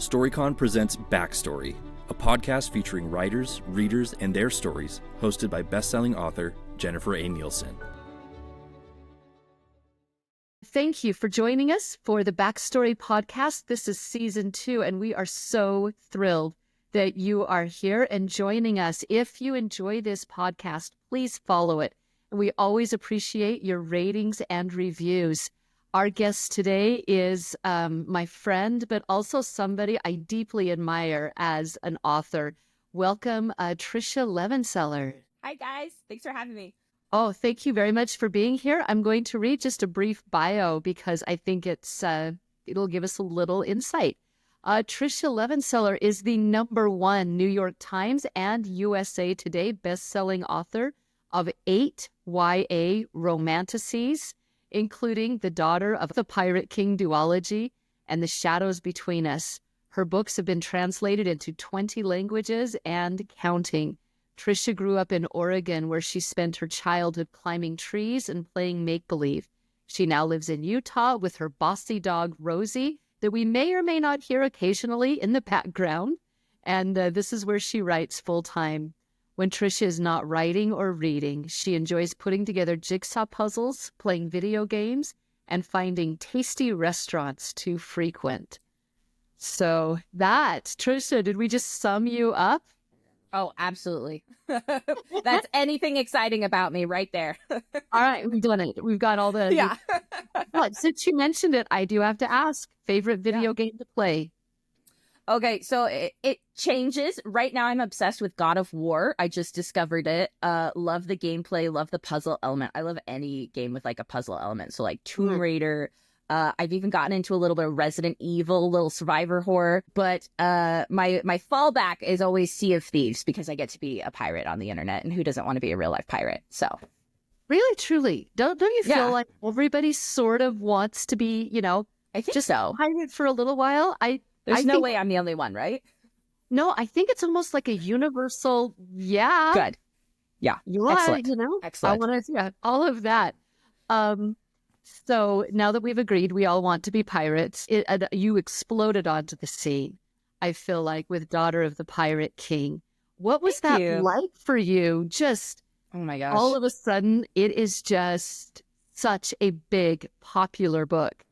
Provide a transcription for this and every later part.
StoryCon presents Backstory, a podcast featuring writers, readers, and their stories, hosted by bestselling author Jennifer A. Nielsen. Thank you for joining us for the Backstory podcast. This is season 2, and we are so thrilled that you are here and joining us. If you enjoy this podcast, please follow it. And we always appreciate your ratings and reviews. Our guest today is my friend, but also somebody I deeply admire as an author. Welcome, Trisha Levenseller. Hi, guys. Thanks for having me. Oh, thank you very much for being here. I'm going to read just a brief bio because I think it'll give us a little insight. Trisha Levenseller is the #1 New York Times and USA Today bestselling author of 8 YA romantasies, including The Daughter of the Pirate King duology and The Shadows Between Us. Her books have been translated into 20 languages and counting. Trisha grew up in Oregon, where she spent her childhood climbing trees and playing make-believe. She now lives in Utah with her bossy dog, Rosie, that we may or may not hear occasionally in the background. And this is where she writes full-time. When Trisha is not writing or reading, she enjoys putting together jigsaw puzzles, playing video games, and finding tasty restaurants to frequent. So Trisha, did we just sum you up? Oh, absolutely. That's anything exciting about me right there. All right, we've done it. We've got all the... Yeah. But since you mentioned it, I do have to ask, favorite video game to play? Okay, so it changes. Right now, I'm obsessed with God of War. I just discovered it. Love the gameplay, love the puzzle element. I love any game with like a puzzle element. So like Tomb Raider. I've even gotten into a little bit of Resident Evil, a little survivor horror. But my fallback is always Sea of Thieves because I get to be a pirate on the internet, and who doesn't want to be a real life pirate? So. Really, truly, don't you feel like everybody sort of wants to be, I think just so. pirate for a little while? There's no way I'm the only one, right? No, I think it's almost like a universal, yeah. Good. Yeah. Excellent. Excellent. I want to, all of that. So now that we've agreed we all want to be pirates, you exploded onto the scene, I feel like, with Daughter of the Pirate King. What was Thank that you. like for you? Just, oh my gosh. all of a sudden, it is just such a big, popular book.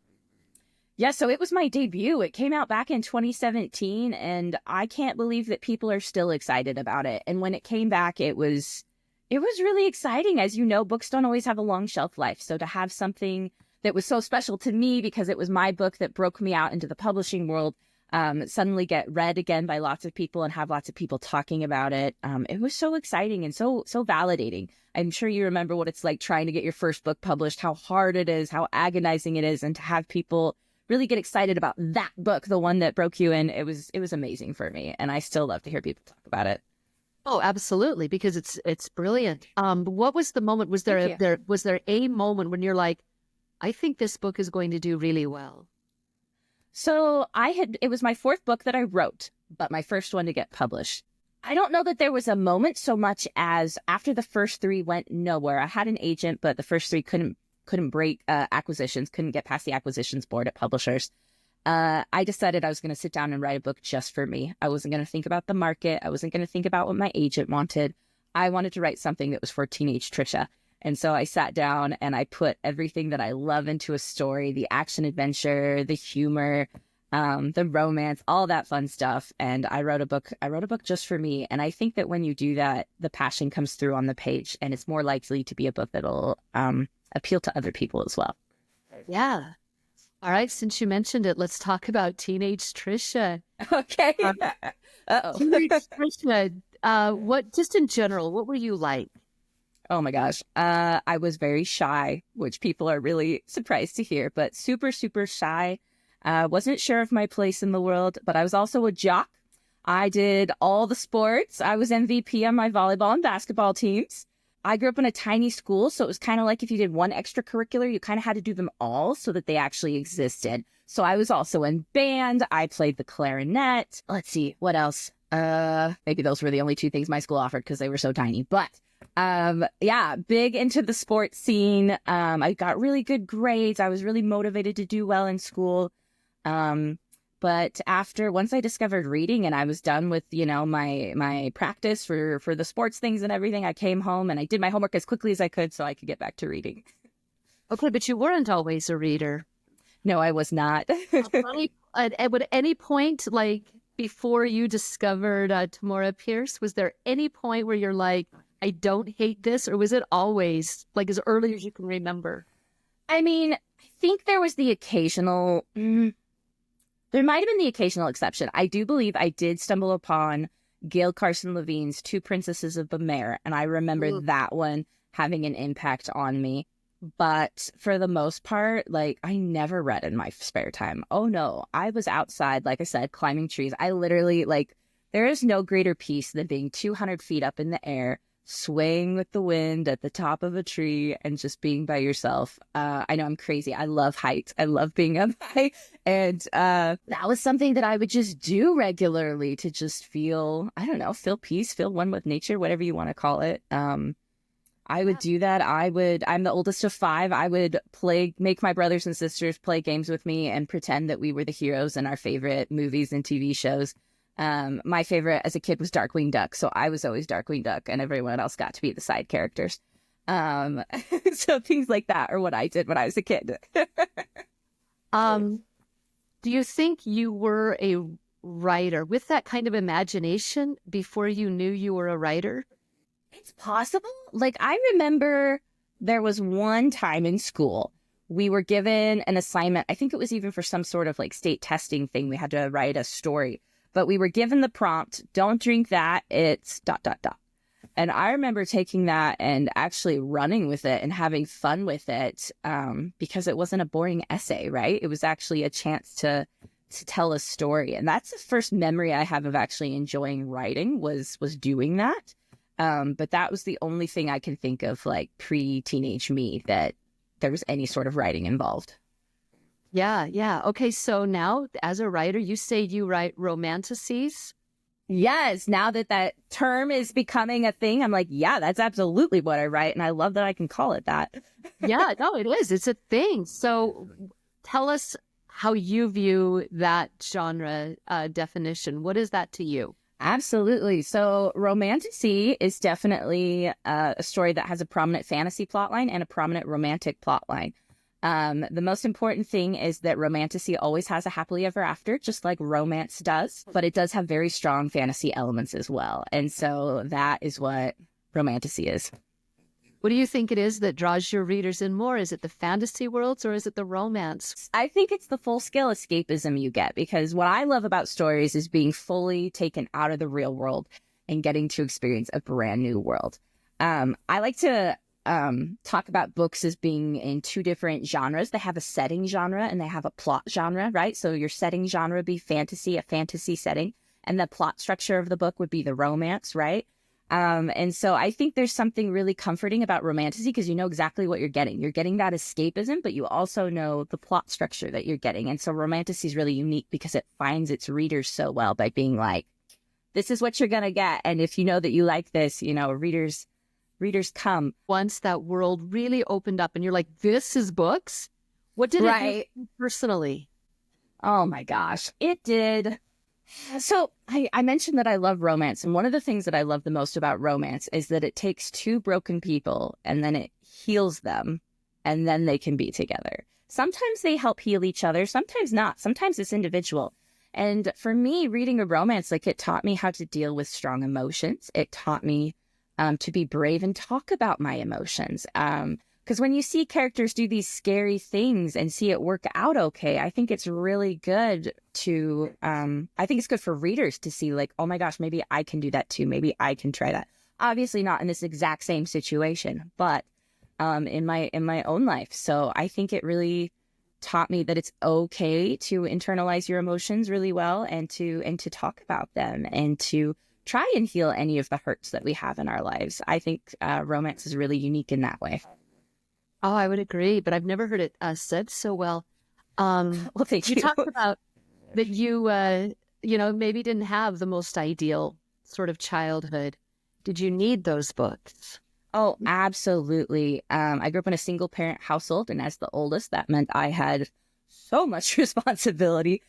Yeah, so it was my debut. It came out back in 2017, and I can't believe that people are still excited about it. And when it came back, it was really exciting. As you know, books don't always have a long shelf life. So to have something that was so special to me because it was my book that broke me out into the publishing world, suddenly get read again by lots of people and have lots of people talking about it. It was so exciting and so validating. I'm sure you remember what it's like trying to get your first book published, how hard it is, how agonizing it is, and to have people really get excited about that book, the one that broke you in. It was amazing for me, and I still love to hear people talk about it. Oh, absolutely, because it's brilliant. What was the moment? Was there a moment when you're like, I think this book is going to do really well? So it was my 4th book that I wrote, but my first one to get published. I don't know that there was a moment so much as after the first 3 went nowhere. I had an agent, but the first 3 couldn't break acquisitions, couldn't get past the acquisitions board at publishers. I decided I was going to sit down and write a book just for me. I wasn't going to think about the market. I wasn't going to think about what my agent wanted. I wanted to write something that was for teenage Trisha. And so I sat down and I put everything that I love into a story, the action adventure, the humor, the romance, all that fun stuff. And I wrote a book just for me. And I think that when you do that, the passion comes through on the page, and it's more likely to be a book that'll appeal to other people as well. Yeah. All right. Since you mentioned it, let's talk about teenage Trisha. Okay. Uh-oh. Teenage Trisha, just in general, what were you like? Oh my gosh. I was very shy, which people are really surprised to hear, but super, super shy. Wasn't sure of my place in the world, but I was also a jock. I did all the sports. I was MVP on my volleyball and basketball teams. I grew up in a tiny school, so it was kind of like if you did one extracurricular, you kind of had to do them all so that they actually existed. So I was also in band. I played the clarinet. Let's see, what else? Maybe those were the only 2 things my school offered because they were so tiny. But yeah, big into the sports scene. I got really good grades. I was really motivated to do well in school. But once I discovered reading and I was done with, my practice for the sports things and everything, I came home and I did my homework as quickly as I could so I could get back to reading. Okay, but you weren't always a reader. No, I was not. At any point, like before you discovered Tamora Pierce, was there any point where you're like, I don't hate this? Or was it always like as early as you can remember? I mean, I think there was the occasional, there might have been the occasional exception. I do believe I did stumble upon Gail Carson Levine's Two Princesses of Bel-Air, and I remember that one having an impact on me. But for the most part, like, I never read in my spare time. Oh no, I was outside, like I said, climbing trees. I literally, like, there is no greater peace than being 200 feet up in the air, swaying with the wind at the top of a tree and just being by yourself. I know I'm crazy. I love heights. I love being up high. And that was something that I would just do regularly to just feel, I don't know, feel peace, feel one with nature, whatever you want to call it. I would do that. I'm the oldest of 5. I would make my brothers and sisters play games with me and pretend that we were the heroes in our favorite movies and TV shows. My favorite as a kid was Darkwing Duck. So I was always Darkwing Duck and everyone else got to be the side characters. So things like that are what I did when I was a kid. Do you think you were a writer with that kind of imagination before you knew you were a writer? It's possible. Like, I remember there was one time in school, we were given an assignment. I think it was even for some sort of like state testing thing. We had to write a story, but we were given the prompt, don't drink that. It's ... And I remember taking that and actually running with it and having fun with it, because it wasn't a boring essay, right? It was actually a chance to tell a story. And that's the first memory I have of actually enjoying writing was doing that. But that was the only thing I can think of, like pre-teenage me, that there was any sort of writing involved. Yeah. Okay, so now as a writer, you say you write romantasies? Yes, now that term is becoming a thing, I'm like, yeah, that's absolutely what I write. And I love that I can call it that. Yeah, no, it is. It's a thing. So tell us how you view that genre definition. What is that to you? Absolutely. So romantasy is definitely a story that has a prominent fantasy plotline and a prominent romantic plotline. The most important thing is that romantasy always has a happily ever after, just like romance does, but it does have very strong fantasy elements as well. And so that is what romantasy is. What do you think it is that draws your readers in more? Is it the fantasy worlds or is it the romance? I think it's the full-scale escapism you get, because what I love about stories is being fully taken out of the real world and getting to experience a brand new world. I like to talk about books as being in 2 different genres. They have a setting genre and they have a plot genre, right? So your setting genre would be fantasy, a fantasy setting, and the plot structure of the book would be the romance, right? And so I think there's something really comforting about romantasy because you know exactly what you're getting. You're getting that escapism, but you also know the plot structure that you're getting. And so romantasy is really unique because it finds its readers so well by being like, this is what you're going to get. And if you know that you like this, you know, readers come. Once that world really opened up and you're like, this is books? What did it do personally? Oh my gosh, it did. So I mentioned that I love romance. And one of the things that I love the most about romance is that it takes 2 broken people and then it heals them and then they can be together. Sometimes they help heal each other. Sometimes not. Sometimes it's individual. And for me, reading a romance, like, it taught me how to deal with strong emotions. It taught me to be brave and talk about my emotions. Because when you see characters do these scary things and see it work out okay, I think it's really good to, I think it's good for readers to see, like, oh my gosh, maybe I can do that too. Maybe I can try that. Obviously not in this exact same situation, but in my own life. So I think it really taught me that it's okay to internalize your emotions really well and to talk about them and to try and heal any of the hurts that we have in our lives. I think romance is really unique in that way. Oh, I would agree, but I've never heard it said so well. Well, thank you. You talked about that you, maybe didn't have the most ideal sort of childhood. Did you need those books? Oh, absolutely. I grew up in a single parent household, and as the oldest, that meant I had so much responsibility.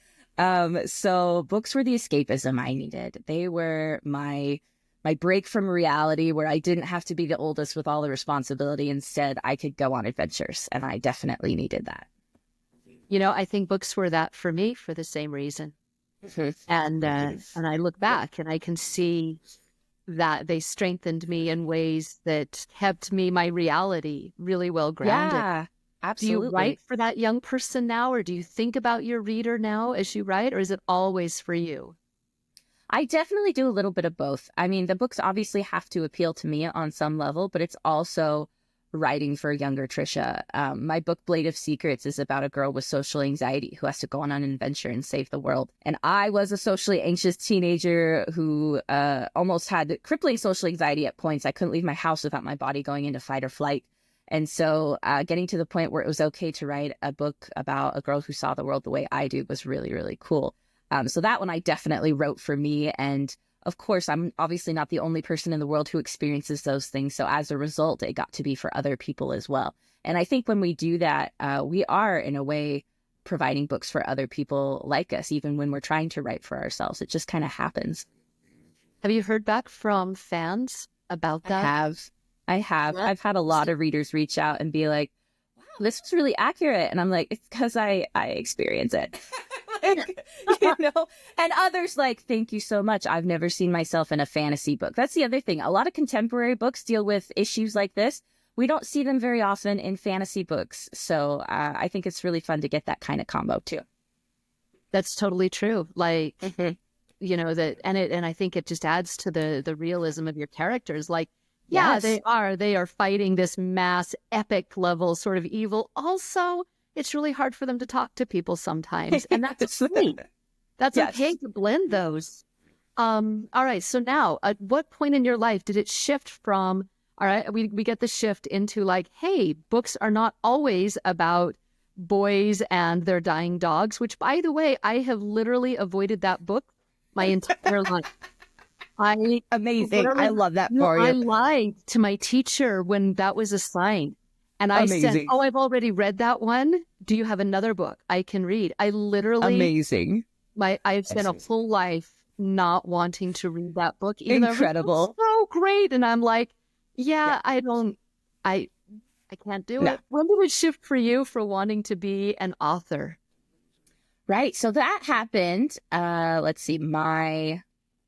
So books were the escapism I needed. They were my break from reality, where I didn't have to be the oldest with all the responsibility. Instead, I could go on adventures, and I definitely needed that. I think books were that for me for the same reason. And I look back and I can see that they strengthened me in ways that kept me, my reality, really well grounded. Yeah, absolutely. Do you write for that young person now, or do you think about your reader now as you write, or is it always for you? I definitely do a little bit of both. I mean, the books obviously have to appeal to me on some level, but it's also writing for younger Trisha. My book, Blade of Secrets, is about a girl with social anxiety who has to go on an adventure and save the world. And I was a socially anxious teenager who almost had crippling social anxiety at points. I couldn't leave my house without my body going into fight or flight. And so getting to the point where it was okay to write a book about a girl who saw the world the way I do was really, really cool. So that one I definitely wrote for me. And of course, I'm obviously not the only person in the world who experiences those things. So as a result, it got to be for other people as well. And I think when we do that, we are, in a way, providing books for other people like us, even when we're trying to write for ourselves. It just kind of happens. Have you heard back from fans about that? I have. Yeah. I've had a lot of readers reach out and be like, wow, this was really accurate. And I'm like, it's because I experience it. And others like, thank you so much. I've never seen myself in a fantasy book. That's the other thing. A lot of contemporary books deal with issues like this. We don't see them very often in fantasy books. So I think it's really fun to get that kind of combo too. That's totally true. Like, that, and I think it just adds to the realism of your characters. Like, yeah, yes. They are fighting this mass epic level sort of evil. Also, it's really hard for them to talk to people sometimes. And that's okay. That's yes. Okay to blend those. All right. So now, at what point in your life did it shift from, all right, we get the shift into like, hey, books are not always about boys and their dying dogs, which, by the way, I have literally avoided that book my entire life. Amazing. I love that for you. I lied to my teacher when that was assigned. And I said, oh, I've already read that one. Do you have another book I can read? I literally... Amazing. I've spent a full life not wanting to read that book. Incredible. So great. And I'm like, yeah. I can't do it. When did it shift for you for wanting to be an author? Right. So that happened, let's see, my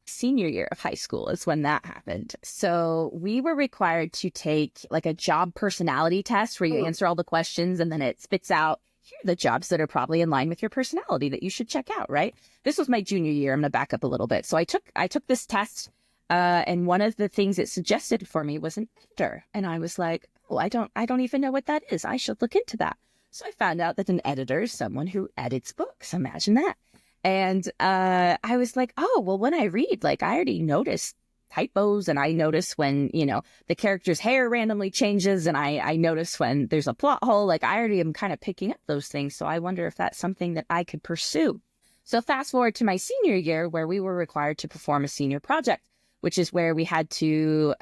senior year of high school is when that happened. So we were required to take like a job personality test where you answer all the questions and then it spits out, here are the jobs that are probably in line with your personality that you should check out, right? This was my junior year. I'm going to back up a little bit. So I took this test and one of the things it suggested for me was an editor. And I was like, oh, I don't even know what that is. I should look into that. So I found out that an editor is someone who edits books. Imagine that. And I was like, oh, well, when I read, like, I already notice typos and I notice when, the character's hair randomly changes and I notice when there's a plot hole. Like, I already am kind of picking up those things. So I wonder if that's something that I could pursue. So fast forward to my senior year where we were required to perform a senior project, which is where we had to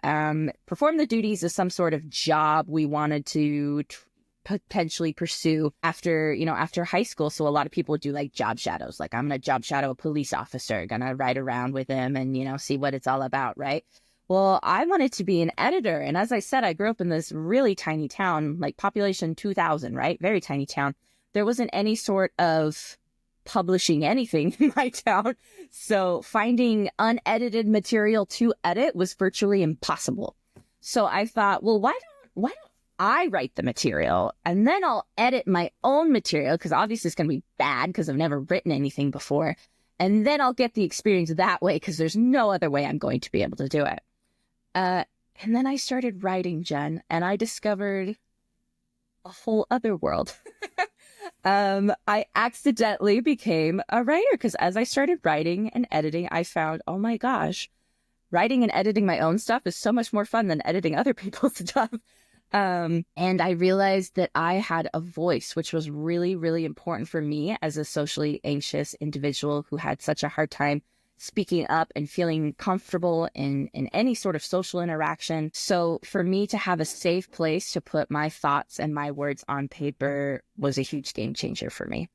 perform the duties of some sort of job we wanted to potentially pursue after high school. So a lot of people do like job shadows. Like, I'm going to job shadow a police officer, going to ride around with him and, see what it's all about. Right. Well, I wanted to be an editor. And as I said, I grew up in this really tiny town, like population 2,000, right? Very tiny town. There wasn't any sort of publishing anything in my town. So finding unedited material to edit was virtually impossible. So I thought, well, why don't I write the material and then I'll edit my own material, because obviously it's going to be bad because I've never written anything before. And then I'll get the experience that way because there's no other way I'm going to be able to do it. And then I started writing, Jen, and I discovered a whole other world. I accidentally became a writer because as I started writing and editing, I found, oh my gosh, writing and editing my own stuff is so much more fun than editing other people's stuff. And I realized that I had a voice, which was really, really important for me as a socially anxious individual who had such a hard time speaking up and feeling comfortable in any sort of social interaction. So for me to have a safe place to put my thoughts and my words on paper was a huge game changer for me.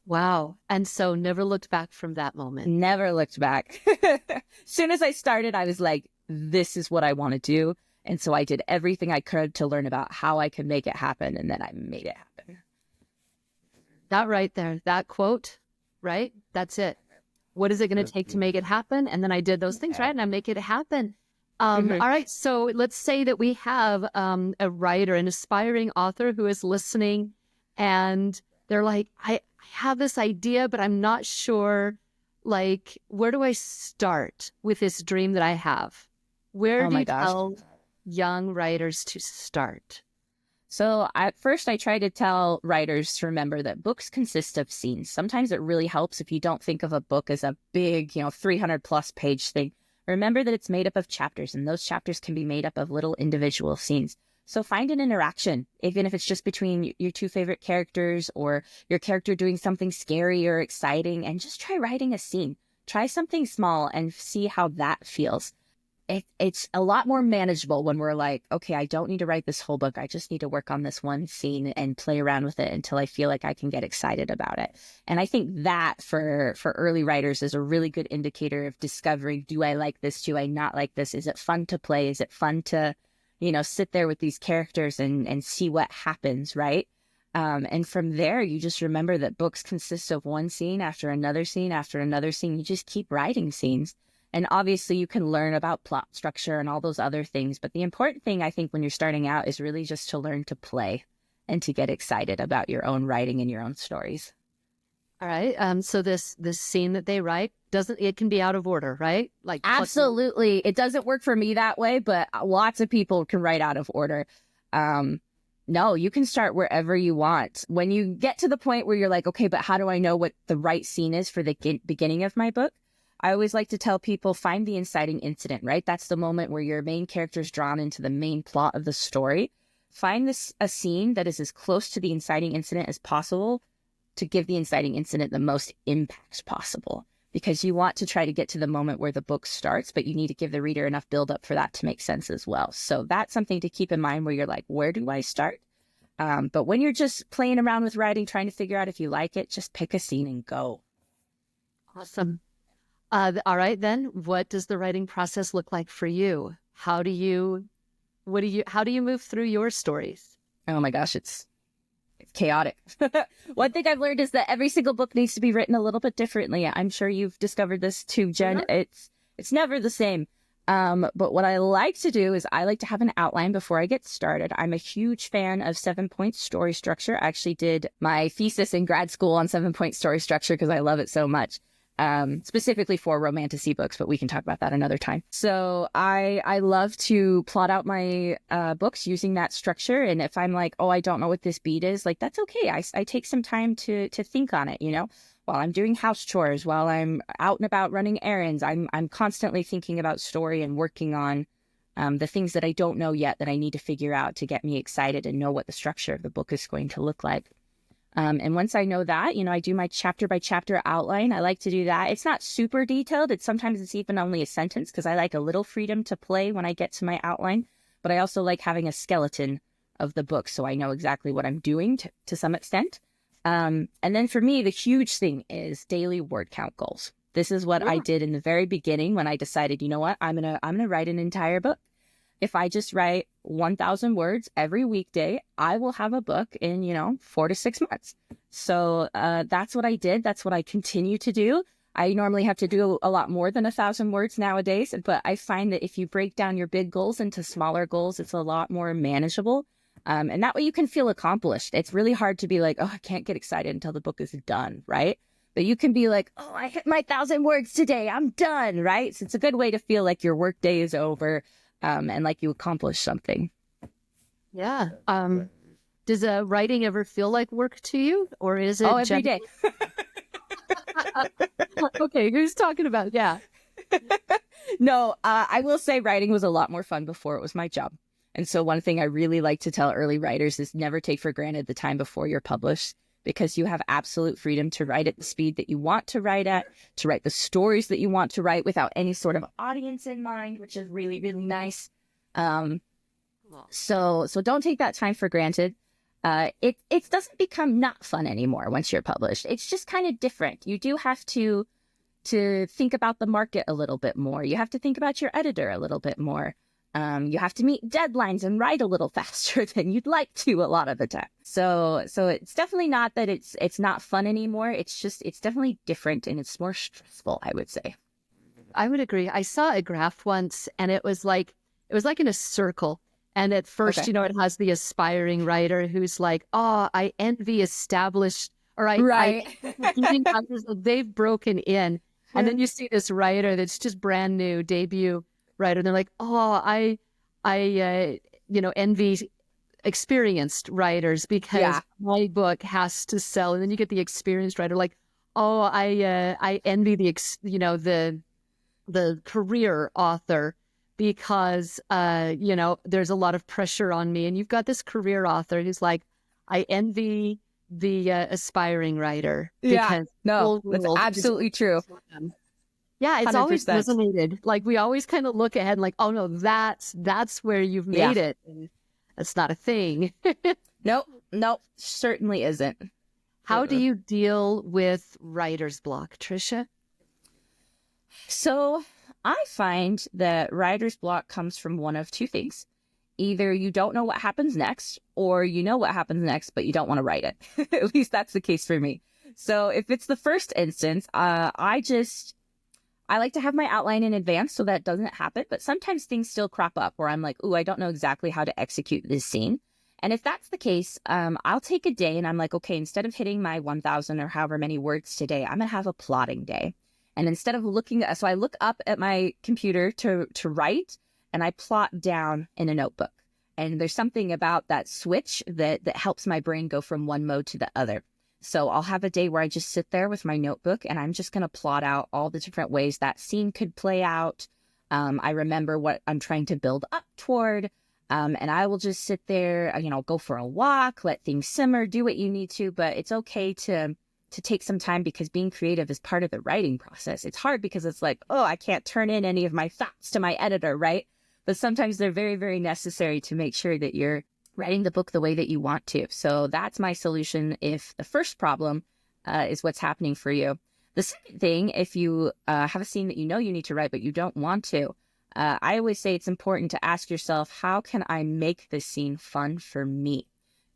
Wow. And so never looked back from that moment. Never looked back. As soon as I started, I was like, this is what I want to do. And so I did everything I could to learn about how I could make it happen. And then I made it happen. That right there, that quote, right? That's it. What is it going to take to make it happen? And then I did those things, right? And I make it happen. All right. So let's say that we have a writer, an aspiring author who is listening, and they're like, I have this idea, but I'm not sure, like, where do I start with this dream that I have? Where do you tell young writers to start? So at first, I try to tell writers to remember that books consist of scenes. Sometimes it really helps if you don't think of a book as a big, 300 plus page thing. Remember that it's made up of chapters, and those chapters can be made up of little individual scenes. So find an interaction, even if it's just between your two favorite characters or your character doing something scary or exciting, and just try writing a scene. Try something small and see how that feels. It's a lot more manageable when we're like, okay, I don't need to write this whole book. I just need to work on this one scene and play around with it until I feel like I can get excited about it. And I think that for early writers is a really good indicator of discovering, do I like this? Do I not like this? Is it fun to play? Is it fun to, sit there with these characters and see what happens, right? And from there, you just remember that books consist of one scene after another scene after another scene. You just keep writing scenes. And obviously you can learn about plot structure and all those other things. But the important thing, I think, when you're starting out is really just to learn to play and to get excited about your own writing and your own stories. All right. So this scene that they write, it can be out of order, right? Like absolutely. It doesn't work for me that way, but lots of people can write out of order. No, you can start wherever you want. When you get to the point where you're like, okay, but how do I know what the right scene is for the beginning of my book? I always like to tell people, find the inciting incident, right? That's the moment where your main character is drawn into the main plot of the story. Find a scene that is as close to the inciting incident as possible to give the inciting incident the most impact possible, because you want to try to get to the moment where the book starts, but you need to give the reader enough buildup for that to make sense as well. So that's something to keep in mind where you're like, where do I start? But when you're just playing around with writing, trying to figure out if you like it, just pick a scene and go. Awesome. All right, then, what does the writing process look like for you? How do you move through your stories? Oh my gosh, it's chaotic. One thing I've learned is that every single book needs to be written a little bit differently. I'm sure you've discovered this too, Jen. Mm-hmm. It's never the same. But what I like to do is I like to have an outline before I get started. I'm a huge fan of 7-point story structure. I actually did my thesis in grad school on 7-point story structure because I love it so much. Specifically for romantasy books, but we can talk about that another time. So I love to plot out my books using that structure. And if I'm like, oh, I don't know what this beat is, like, that's okay. I take some time to think on it, while I'm doing house chores, while I'm out and about running errands. I'm constantly thinking about story and working on the things that I don't know yet that I need to figure out to get me excited and know what the structure of the book is going to look like. And once I know that, I do my chapter by chapter outline. I like to do that. It's not super detailed. Sometimes it's even only a sentence because I like a little freedom to play when I get to my outline. But I also like having a skeleton of the book so I know exactly what I'm doing to some extent. And then for me, the huge thing is daily word count goals. This is what I did in the very beginning when I decided, you know what, I'm gonna write an entire book. If I just write 1,000 words every weekday, I will have a book in, 4 to 6 months. So that's what I did. That's what I continue to do. I normally have to do a lot more than 1,000 words nowadays, but I find that if you break down your big goals into smaller goals, it's a lot more manageable. And that way you can feel accomplished. It's really hard to be like, oh, I can't get excited until the book is done, right? But you can be like, oh, I hit my 1,000 words today. I'm done, right? So it's a good way to feel like your work day is over. And like you accomplished something. Yeah. Does writing ever feel like work to you, or is it every day? Okay, who's talking about? Yeah. No, I will say writing was a lot more fun before it was my job. And so one thing I really like to tell early writers is never take for granted the time before you're published, because you have absolute freedom to write at the speed that you want to write at, to write the stories that you want to write without any sort of audience in mind, which is really, really nice. So don't take that time for granted. it doesn't become not fun anymore once you're published. It's just kind of different. You do have to think about the market a little bit more. You have to think about your editor a little bit more. You have to meet deadlines and write a little faster than you'd like to a lot of the time. So it's definitely not that it's not fun anymore. It's definitely different and it's more stressful, I would say. I would agree. I saw a graph once and it was like in a circle. And at first, Okay. it has the aspiring writer who's like, oh, I envy established, or Right. they've broken in. And then you see this writer that's just brand new, debut writer. And they're like, oh, I envy experienced writers because my book has to sell. And then you get the experienced writer like, oh, I envy the career author because, there's a lot of pressure on me. And you've got this career author who's like, I envy the aspiring writer. Yeah, no, that's absolutely true. Yeah, it's 100%. always resonated. Like we always kind of look ahead and like, oh no, that's where you've made it. And that's not a thing. Nope, certainly isn't. How do you deal with writer's block, Trisha? So I find that writer's block comes from one of two things. Either you don't know what happens next, or you know what happens next, but you don't want to write it. At least that's the case for me. So if it's the first instance, I like to have my outline in advance so that doesn't happen. But sometimes things still crop up where I'm like, ooh, I don't know exactly how to execute this scene. And if that's the case, I'll take a day and I'm like, okay, instead of hitting my 1,000 or however many words today, I'm going to have a plotting day. And instead of so I look up at my computer to write and I plot down in a notebook. And there's something about that switch that helps my brain go from one mode to the other. So I'll have a day where I just sit there with my notebook and I'm just going to plot out all the different ways that scene could play out. I remember what I'm trying to build up toward. And I will just sit there, go for a walk, let things simmer, do what you need to. But it's okay to take some time because being creative is part of the writing process. It's hard because it's like, oh, I can't turn in any of my thoughts to my editor, right? But sometimes they're very, very necessary to make sure that you're writing the book the way that you want to. So that's my solution if the first problem is what's happening for you. The second thing, if you have a scene that you know you need to write, but you don't want to, I always say it's important to ask yourself, how can I make this scene fun for me?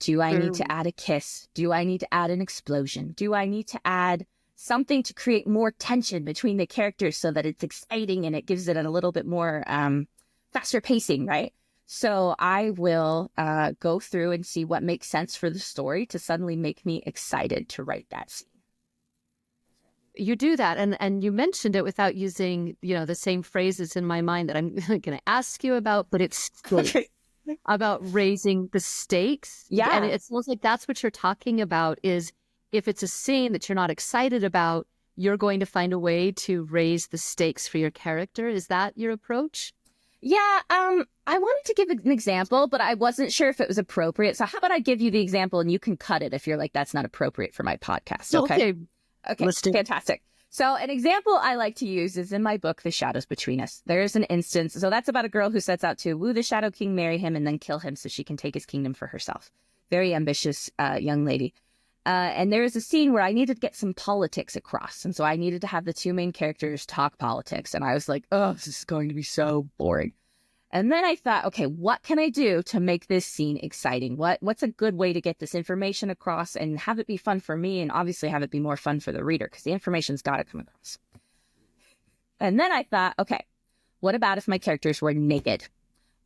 Do I need to add a kiss? Do I need to add an explosion? Do I need to add something to create more tension between the characters so that it's exciting and it gives it a little bit more faster pacing, right? So I will go through and see what makes sense for the story to suddenly make me excited to write that scene. You do that, and you mentioned it without using, the same phrases in my mind that I'm going to ask you about, but it's about raising the stakes. Yeah. And it sounds like that's what you're talking about is if it's a scene that you're not excited about, you're going to find a way to raise the stakes for your character. Is that your approach? Yeah, I wanted to give an example, but I wasn't sure if it was appropriate. So how about I give you the example and you can cut it if you're like, that's not appropriate for my podcast. Okay, fantastic. So an example I like to use is in my book, The Shadows Between Us. There's an instance. So that's about a girl who sets out to woo the Shadow King, marry him, and then kill him so she can take his kingdom for herself. Very ambitious young lady. And there is a scene where I needed to get some politics across. And so I needed to have the two main characters talk politics. And I was like, oh, this is going to be so boring. And then I thought, okay, what can I do to make this scene exciting? What's a good way to get this information across and have it be fun for me and obviously have it be more fun for the reader because the information's got to come across. And then I thought, okay, what about if my characters were naked?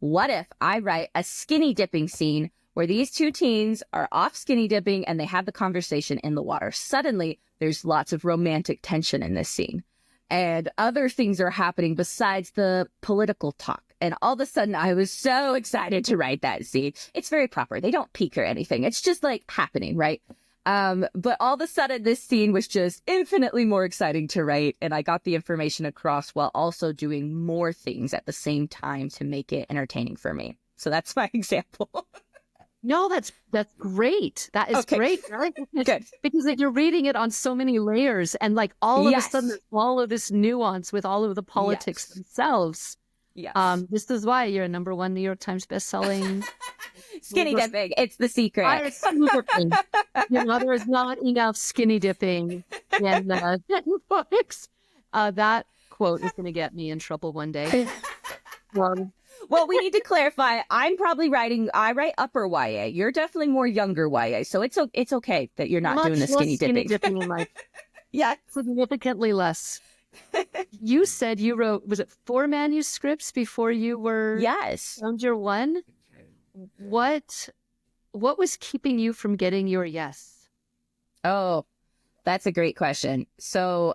What if I write a skinny dipping scene where these two teens are off skinny dipping and they have the conversation in the water? Suddenly, there's lots of romantic tension in this scene. And other things are happening besides the political talk. And all of a sudden, I was so excited to write that scene. It's very proper. They don't peek or anything. It's just like happening, right? But all of a sudden, this scene was just infinitely more exciting to write. And I got the information across while also doing more things at the same time to make it entertaining for me. So that's my example. No, that's great. That is great. Right? Good. Because you're reading it on so many layers and like all of a sudden there's all of this nuance with all of the politics themselves. Yes. This is why you're a #1 New York Times bestselling. Skinny dipping. It's the secret. Skinny dipping. There is not enough skinny dipping in books. That quote is going to get me in trouble one day. Well, we need to clarify. I write upper YA. You're definitely more younger YA. So it's okay that you're not doing the skinny dipping in life. Yeah. Significantly less. You said you wrote, was it 4 manuscripts before you were found your one? What was keeping you from getting your yes? Oh, that's a great question. So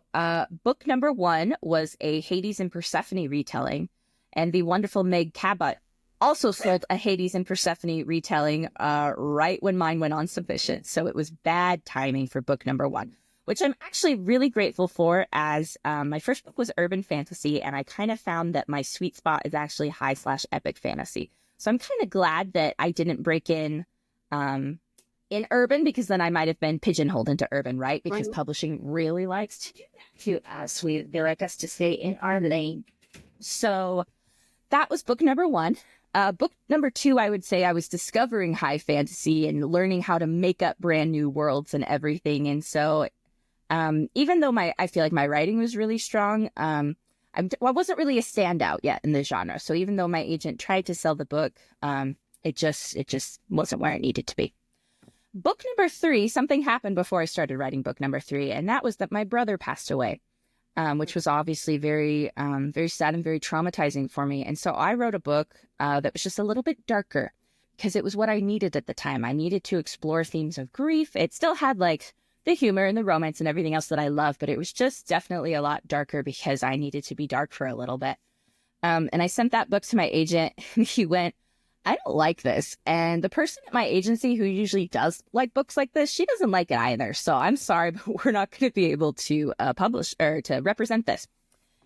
book #1 was a Hades and Persephone retelling. And the wonderful Meg Cabot also sold a Hades and Persephone retelling right when mine went on submission. So it was bad timing for book #1, which I'm actually really grateful for, as my first book was urban fantasy, and I kind of found that my sweet spot is actually high/epic fantasy. So I'm kind of glad that I didn't break in urban, because then I might have been pigeonholed into urban, right? Because publishing really likes to do that to us. They like us to stay in our lane. So that was book #1. Book #2, I would say I was discovering high fantasy and learning how to make up brand new worlds and everything. And so even though I feel like my writing was really strong, I wasn't really a standout yet in the genre. So even though my agent tried to sell the book, it just wasn't where I needed to be. Book #3, something happened before I started writing book #3, and that was that my brother passed away. Which was obviously very, very sad and very traumatizing for me. And so I wrote a book that was just a little bit darker, because it was what I needed at the time. I needed to explore themes of grief. It still had like the humor and the romance and everything else that I love, but it was just definitely a lot darker because I needed to be dark for a little bit. And I sent that book to my agent, and he went, I don't like this. And the person at my agency who usually does like books like this, she doesn't like it either. So I'm sorry, but we're not going to be able to publish or to represent this.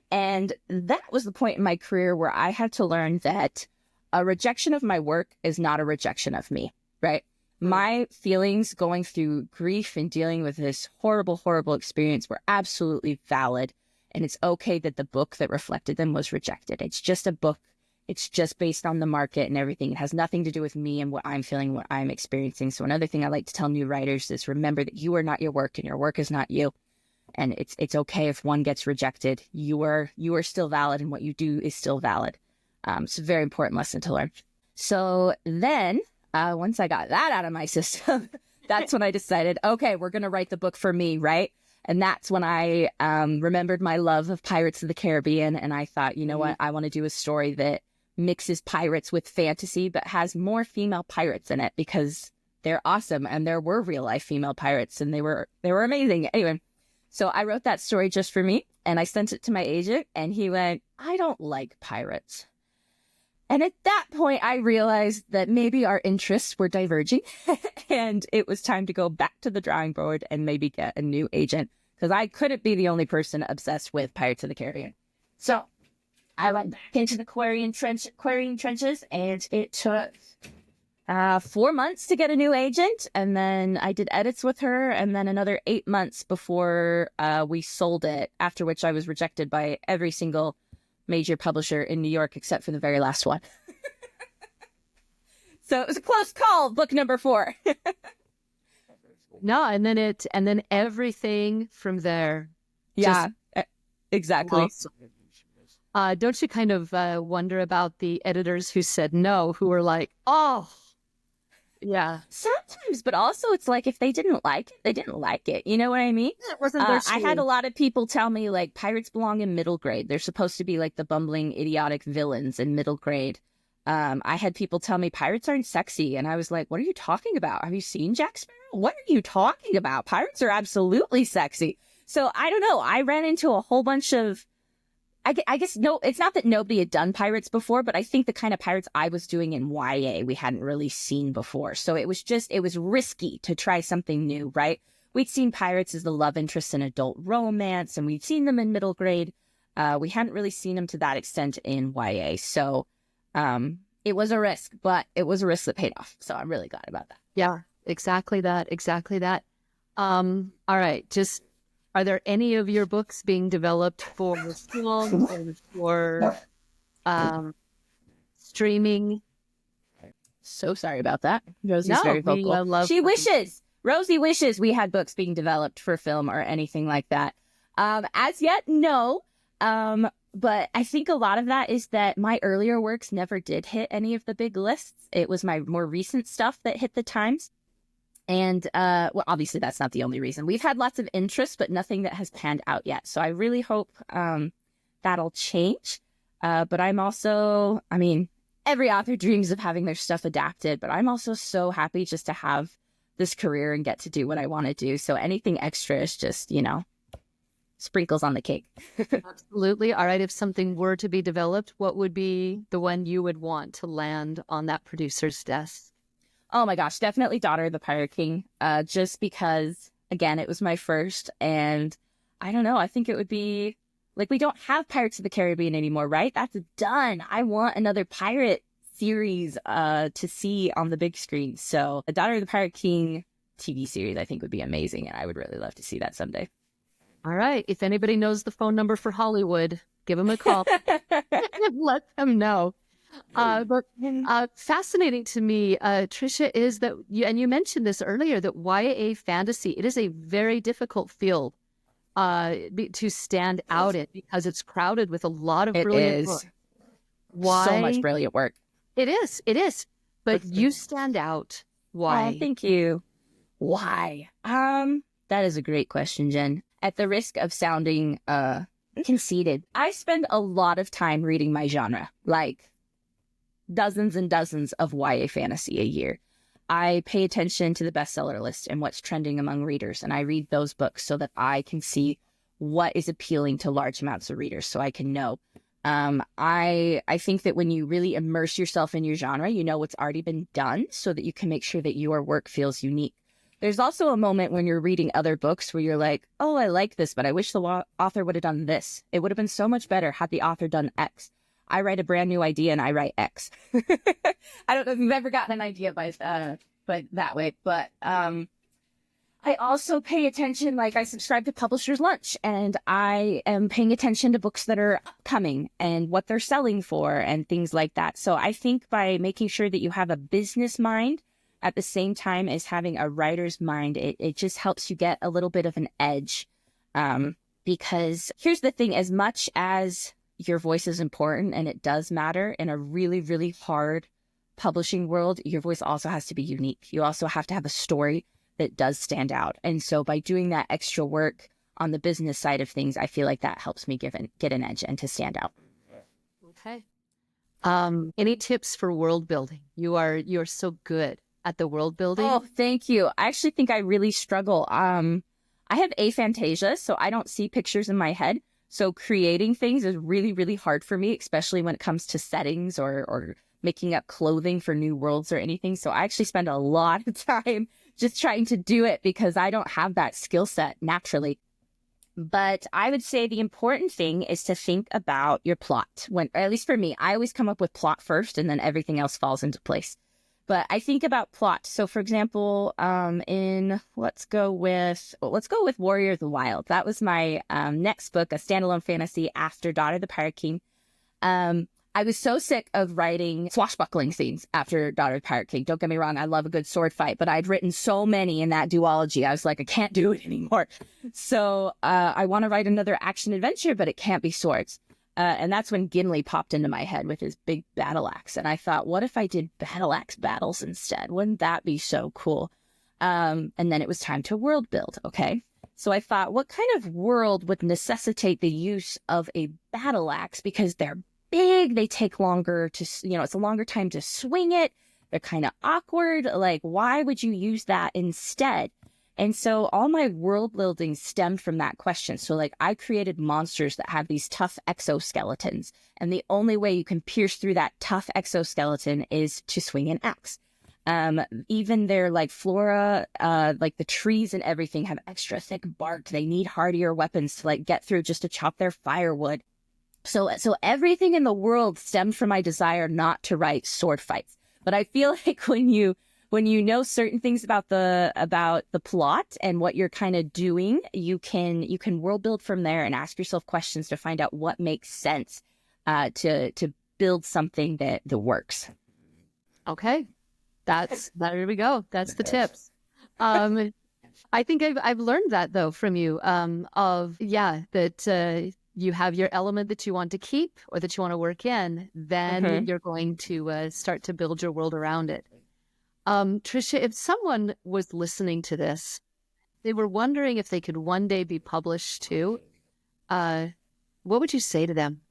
And that was the point in my career where I had to learn that a rejection of my work is not a rejection of me, right? My feelings going through grief and dealing with this horrible, horrible experience were absolutely valid. And it's okay that the book that reflected them was rejected. It's just a book. It's just based on the market and everything. It has nothing to do with me and what I'm feeling, what I'm experiencing. So another thing I like to tell new writers is remember that you are not your work and your work is not you. And it's okay if one gets rejected. You are still valid, and what you do is still valid. It's a very important lesson to learn. So then once I got that out of my system, that's when I decided, okay, we're going to write the book for me, right? And that's when I remembered my love of Pirates of the Caribbean. And I thought, you know what? I want to do a story that mixes pirates with fantasy, but has more female pirates in it, because they're awesome. And there were real life female pirates, and they were amazing. Anyway, so I wrote that story just for me, and I sent it to my agent, and he went, I don't like pirates. And at that point, I realized that maybe our interests were diverging and it was time to go back to the drawing board and maybe get a new agent, because I couldn't be the only person obsessed with Pirates of the Caribbean. So I went back into the querying trenches, and it took 4 months to get a new agent. And then I did edits with her, and then another 8 months before we sold it, after which I was rejected by every single major publisher in New York except for the very last one. So it was a close call, book #4. No, and then everything from there. Yeah, exactly. Don't you kind of wonder about the editors who said no, who were like, oh, yeah. Sometimes, but also it's like if they didn't like it, they didn't like it. You know what I mean? It wasn't their I had a lot of people tell me, like, pirates belong in middle grade. They're supposed to be like the bumbling, idiotic villains in middle grade. I had people tell me pirates aren't sexy. And I was like, what are you talking about? Have you seen Jack Sparrow? What are you talking about? Pirates are absolutely sexy. So I don't know. I ran into a whole bunch of, I guess, no, it's not that nobody had done pirates before, but I think the kind of pirates I was doing in YA, we hadn't really seen before. So it was risky to try something new, right? We'd seen pirates as the love interest in adult romance, and we'd seen them in middle grade. We hadn't really seen them to that extent in YA. So it was a risk, but it was a risk that paid off. So I'm really glad about that. Yeah, exactly that. All right, just, are there any of your books being developed for film or for streaming. So sorry about that. Rosie's No, very vocal. love She wishes. Rosie wishes we had books being developed for film or anything like that. As yet, no. But I think a lot of that is that my earlier works never did hit any of the big lists. It was my more recent stuff that hit the Times. And, well, obviously that's not the only reason. We've had lots of interest, but nothing that has panned out yet. So I really hope that'll change. But I'm also, I mean, every author dreams of having their stuff adapted, but I'm also so happy just to have this career and get to do what I want to do. So anything extra is just, you know, sprinkles on the cake. Absolutely. All right. If something were to be developed, what would be the one you would want to land on that producer's desk? Oh my gosh, definitely Daughter of the Pirate King. Just because, again, it was my first, and I don't know, I think it would be, like, we don't have Pirates of the Caribbean anymore, right? That's done. I want another pirate series to see on the big screen. So a Daughter of the Pirate King TV series, I think, would be amazing, and I would really love to see that someday. All right. If anybody knows the phone number for Hollywood, give them a call and let them know. But fascinating to me, Trisha, is that, you mentioned this earlier, that YA fantasy, it is a very difficult field to stand out in because it's crowded with a lot of brilliant books. Why? So much brilliant work. It is. But you stand out. Why? Oh, thank you. Why? That is a great question, Jen. At the risk of sounding conceited, I spend a lot of time reading my genre, like dozens and dozens of YA fantasy a year. I pay attention to the bestseller list and what's trending among readers, and I read those books so that I can see what is appealing to large amounts of readers, so I can know. I think that when you really immerse yourself in your genre, you know what's already been done so that you can make sure that your work feels unique. There's also a moment when you're reading other books where you're like, oh, I like this, but I wish the author would have done this. It would have been so much better had the author done X. I write a brand new idea and I write X. I don't know if you've ever gotten an idea by that way, but I also pay attention, like I subscribe to Publisher's Lunch, and I am paying attention to books that are upcoming and what they're selling for and things like that. So I think by making sure that you have a business mind at the same time as having a writer's mind, it just helps you get a little bit of an edge. Because here's the thing, as much as your voice is important and it does matter in a really, really hard publishing world, your voice also has to be unique. You also have to have a story that does stand out. And so by doing that extra work on the business side of things, I feel like that helps me get an edge and to stand out. Okay. Any tips for world building? You're so good at the world building. Oh, thank you. I actually think I really struggle. I have aphantasia, so I don't see pictures in my head. So creating things is really, really hard for me, especially when it comes to settings or making up clothing for new worlds or anything. So I actually spend a lot of time just trying to do it because I don't have that skill set naturally. But I would say the important thing is to think about your plot. Or at least for me, I always come up with plot first and then everything else falls into place. But I think about plot. So, for example, let's go with Warrior of the Wild. That was my next book, a standalone fantasy after Daughter of the Pirate King. I was so sick of writing swashbuckling scenes after Daughter of the Pirate King. Don't get me wrong, I love a good sword fight, but I'd written so many in that duology. I was like, I can't do it anymore. So I want to write another action adventure, but it can't be swords. And that's when Gimli popped into my head with his big battle axe. And I thought, what if I did battle axe battles instead? Wouldn't that be so cool? And then it was time to world build. Okay. So I thought, what kind of world would necessitate the use of a battle axe? Because they're big, they take longer to, it's a longer time to swing it. They're kind of awkward. Like, why would you use that instead? And so all my world building stemmed from that question. So like I created monsters that have these tough exoskeletons. And the only way you can pierce through that tough exoskeleton is to swing an axe. Even their like flora, like the trees and everything have extra thick bark. They need hardier weapons to like get through just to chop their firewood. So everything in the world stemmed from my desire not to write sword fights. But I feel like when you know certain things about the plot and what you're kind of doing, you can world build from there and ask yourself questions to find out what makes sense to build something that works. Okay. There we go. That's the tips. I think I've learned that though from you, that you have your element that you want to keep or that you want to work in, then you're going to start to build your world around it. Trisha, if someone was listening to this, they were wondering if they could one day be published too, what would you say to them?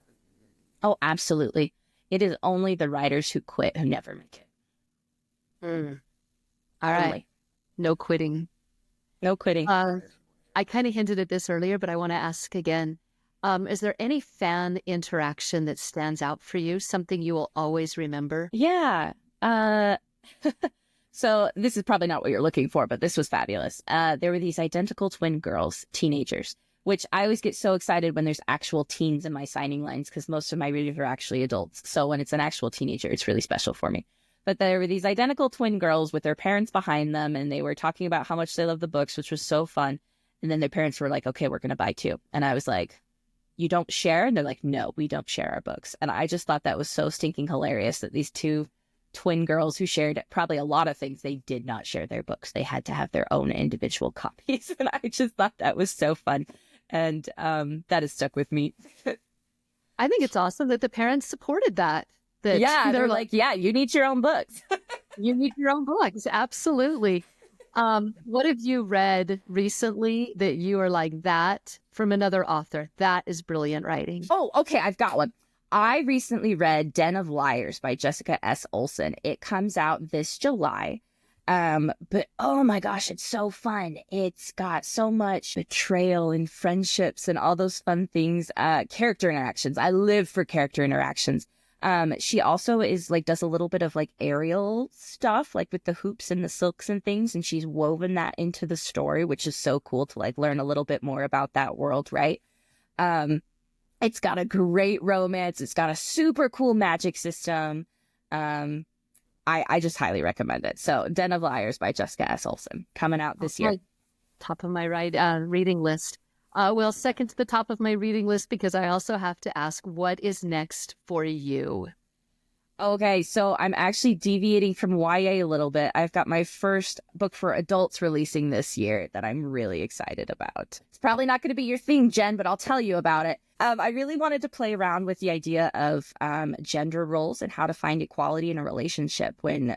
Oh, absolutely. It is only the writers who quit who never make it. All right. No quitting. No quitting. I kind of hinted at this earlier, but I want to ask again. Is there any fan interaction that stands out for you? Something you will always remember? Yeah. So this is probably not what you're looking for, but this was fabulous. There were these identical twin girls, teenagers, which I always get so excited when there's actual teens in my signing lines because most of my readers are actually adults. So when it's an actual teenager, it's really special for me. But there were these identical twin girls with their parents behind them, and they were talking about how much they love the books, which was so fun. And then their parents were like, okay, we're going to buy 2. And I was like, you don't share? And they're like, no, we don't share our books. And I just thought that was so stinking hilarious that these 2 twin girls who shared probably a lot of things, they did not share their books. They had to have their own individual copies. And I just thought that was so fun. And that has stuck with me. I think it's awesome that the parents supported that. They're like, yeah, you need your own books. You need your own books. Absolutely. What have you read recently that you are like that from another author? That is brilliant writing. Oh, okay. I've got one. I recently read Den of Liars by Jessica S. Olson. It comes out this July. But oh my gosh, it's so fun. It's got so much betrayal and friendships and all those fun things. Character interactions. I live for character interactions. She also does a little bit of like aerial stuff, like with the hoops and the silks and things. And she's woven that into the story, which is so cool to like learn a little bit more about that world. Right. It's got a great romance. It's got a super cool magic system. I just highly recommend it. So Den of Liars by Jessica S. Olson coming out this year. Top of my reading list. Well, second to the top of my reading list, because I also have to ask, what is next for you? Okay, so I'm actually deviating from YA a little bit. I've got my first book for adults releasing this year that I'm really excited about. It's probably not going to be your thing, Jen, but I'll tell you about it. I really wanted to play around with the idea of gender roles and how to find equality in a relationship when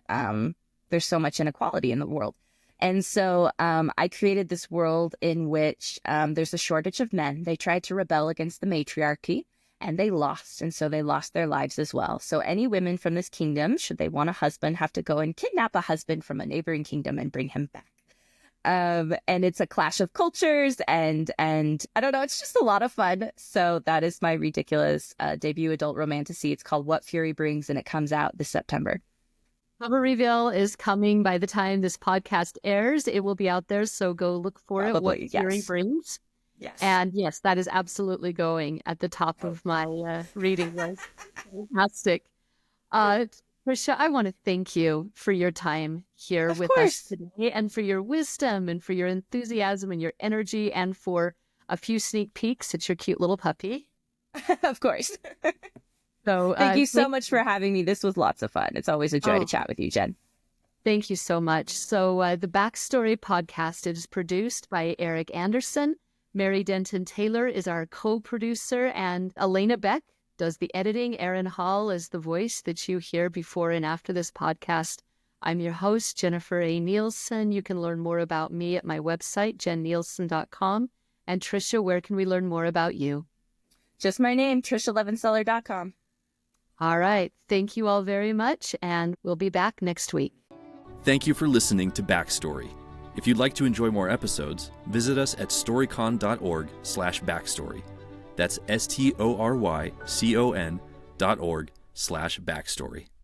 there's so much inequality in the world. And so I created this world in which there's a shortage of men. They tried to rebel against the matriarchy and they lost. And so they lost their lives as well. So any women from this kingdom, should they want a husband, have to go and kidnap a husband from a neighboring kingdom and bring him back. And it's a clash of cultures and I don't know, it's just a lot of fun. So that is my ridiculous debut adult romantasy. It's called What Fury Brings, and it comes out this September. Cover reveal is coming by the time this podcast airs. It will be out there, so go look for it. What Fury Brings. Yes. And yes, that is absolutely going at the top of my reading list. Fantastic. Trisha, I want to thank you for your time here with us today, and for your wisdom and for your enthusiasm and your energy, and for a few sneak peeks at your cute little puppy. Of course. So thank you so much for having me. This was lots of fun. It's always a joy to chat with you, Jen. Thank you so much. So the Backstory podcast is produced by Eric Anderson. Mary Denton Taylor is our co-producer, and Elena Beck does the editing. Aaron Hall is the voice that you hear before and after this podcast. I'm your host, Jennifer A. Nielsen. You can learn more about me at my website, jennielsen.com. And Trisha, where can we learn more about you? Just my name, trishalevenseller.com. All right. Thank you all very much, and we'll be back next week. Thank you for listening to Backstory. If you'd like to enjoy more episodes, visit us at storycon.org/backstory. That's STORYCON.org/backstory.